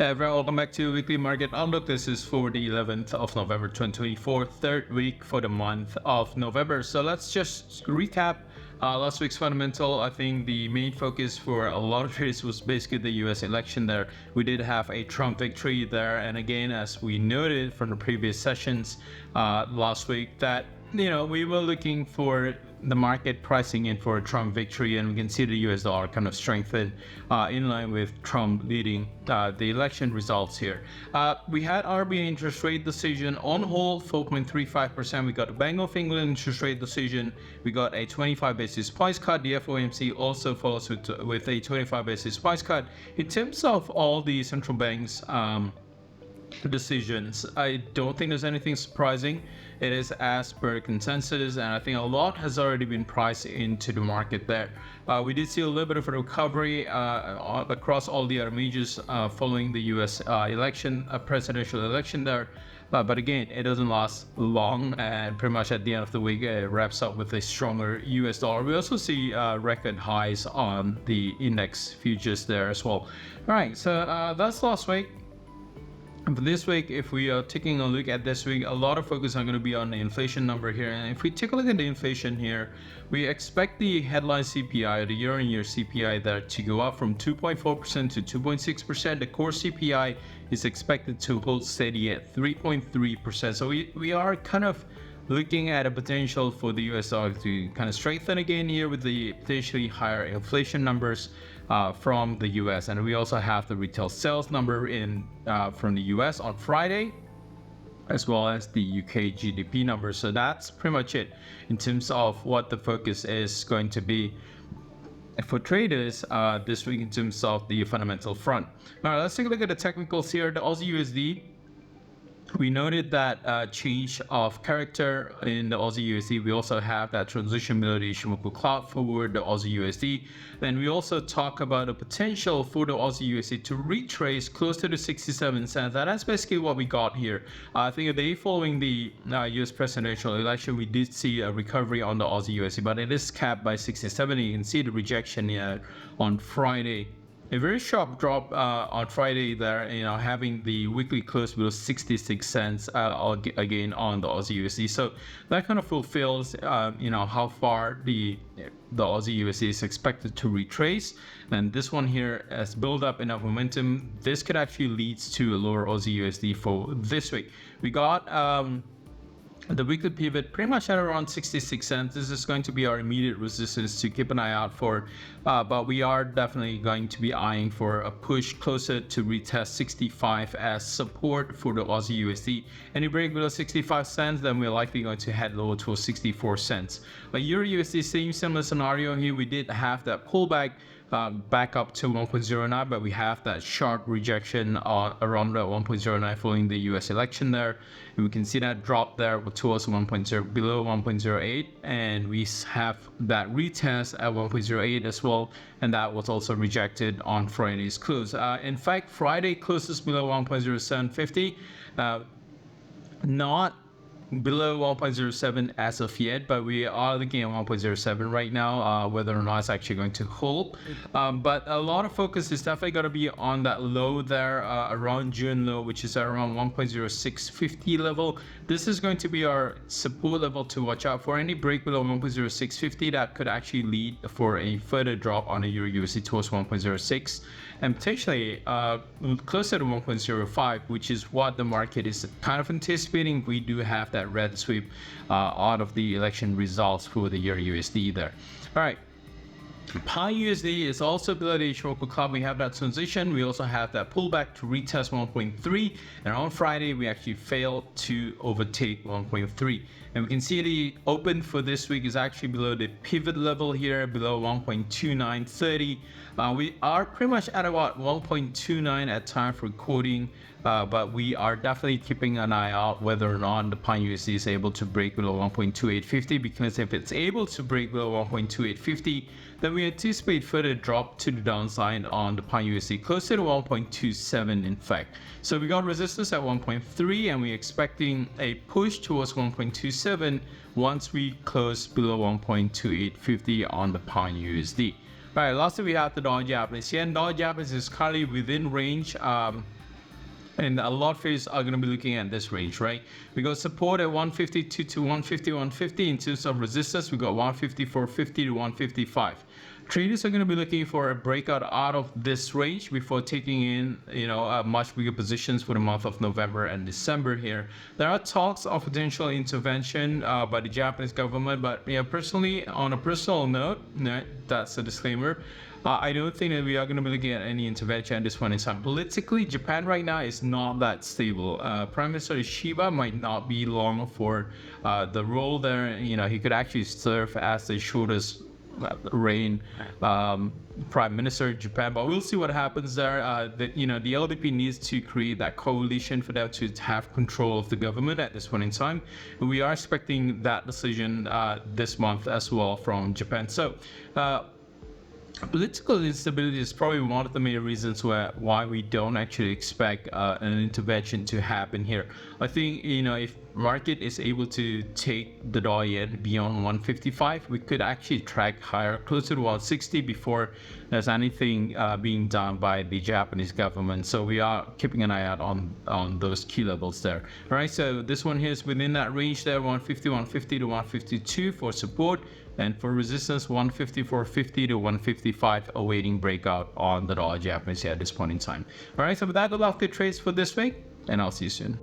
Hey everyone, welcome back to Weekly Market Outlook. This is for the 11th of November 2024, third week for the month of November. So let's just recap last week's fundamental. I think the main focus for a lot of traders was basically the US election there. We did have a Trump victory there. And again, as we noted from the previous sessions last week, that we were looking for the market pricing in for a Trump victory, and we can see the US dollar kind of strengthen in line with Trump leading the election results here. We had RBI interest rate decision on hold, 4.35%. We got the Bank of England interest rate decision. We got a 25 basis points cut. The FOMC also follows with a 25 basis points cut. In terms of all the central banks decisions, I don't think there's anything surprising. It is as per consensus, and I think a lot has already been priced into the market there. We did see a little bit of a recovery across all the other majors following the US presidential election there. But again, it doesn't last long, and pretty much at the end of the week, it wraps up with a stronger US dollar. We also see record highs on the index futures there as well. All right, so that's last week. And for this week, if we are taking a look at this week, a lot of focus are going to be on the inflation number here. And if we take a look at the inflation here, we expect the headline CPI, the year-on-year CPI there, to go up from 2.4% to 2.6%. The core CPI is expected to hold steady at 3.3%. So we are kind of looking at a potential for the US dollar to kind of strengthen again here with the potentially higher inflation numbers from the US. And we also have the retail sales number in from the US on Friday, as well as the UK GDP numbers. So that's pretty much it in terms of what the focus is going to be for traders this week in terms of the fundamental front. All right, let's take a look at the technicals here. The Aussie USD. We noted that change of character in the Aussie USD. We also have that transition below the Ishimoku cloud forward, the Aussie USD. Then we also talk about the potential for the Aussie USD to retrace close to the 67 cents. And that's basically what we got here. I think a day following the US presidential election, we did see a recovery on the Aussie USD, but it is capped by 67. You can see the rejection here on Friday. A very sharp drop on Friday there, having the weekly close below 66 cents again on the Aussie USD. So that kind of fulfills, how far the Aussie USD is expected to retrace. And this one here has built up enough momentum. This could actually lead to a lower Aussie USD for this week. We got the weekly pivot pretty much at around 66 cents. This is going to be our immediate resistance to keep an eye out for, but we are definitely going to be eyeing for a push closer to retest 65 as support for the Aussie USD. Any break below 65 cents, then we're likely going to head lower to 64 cents. But Euro USD, same similar scenario here. We did have that pullback back up to 1.09, but we have that sharp rejection around the 1.09 following the US election there. And we can see that drop there towards below 1.08, and we have that retest at 1.08 as well, and that was also rejected on Friday's close. In fact, Friday closes below 1.0750, not below 1.07 as of yet, but we are looking at 1.07 right now, whether or not it's actually going to hold. But a lot of focus is definitely going to be on that low there around June low, which is around 1.0650 level. This is going to be our support level to watch out for. Any break below 1.0650, that could actually lead for a further drop on the Euro USD towards 1.06 and potentially closer to 1.05, which is what the market is kind of anticipating. We do have that red sweep out of the election results for the Euro USD there. All right. Pi USD is also below the Ishimoku cloud. We have that transition. We also have that pullback to retest 1.3. And on Friday, we actually failed to overtake 1.3. And we can see the open for this week is actually below the pivot level here, below 1.2930. We are pretty much at about 1.29 at time for recording. But we are definitely keeping an eye out whether or not the Pi USD is able to break below 1.2850, because if it's able to break below 1.2850, then we anticipate further drop to the downside on the Pi USD, closer to 1.27 in fact. So we got resistance at 1.3, and we're expecting a push towards 1.27 once we close below 1.2850 on the Pi USD. All right, lastly we have the dollar Japanese yen. Dollar Japanese is currently within range And a lot of traders are going to be looking at this range, right? We got support at 152 to 150, 150. In terms of resistance, we got 154.50 to 155. Traders are going to be looking for a breakout out of this range before taking in, much bigger positions for the month of November and December here. There are talks of potential intervention by the Japanese government, but personally, on a personal note, that's a disclaimer. I don't think that we are going to be looking at any intervention at this point in time. Politically, Japan right now is not that stable. Prime Minister Ishiba might not be long for the role there. He could actually serve as the shortest reign prime minister of Japan, but we'll see what happens there. The LDP needs to create that coalition for them to have control of the government at this point in time. We are expecting that decision this month as well from Japan. So political instability is probably one of the main reasons why we don't actually expect an intervention to happen here. I think if market is able to take the dollar yen beyond 155, we could actually track higher, closer to 160 before there's anything being done by the Japanese government. So we are keeping an eye out on those key levels there. All right, so this one here is within that range there, 150, 150 to 152 for support. And for resistance, 154.50 to 155, awaiting breakout on the dollar Japanese yen at this point in time. All right, so with that, good luck to trades for this week, and I'll see you soon.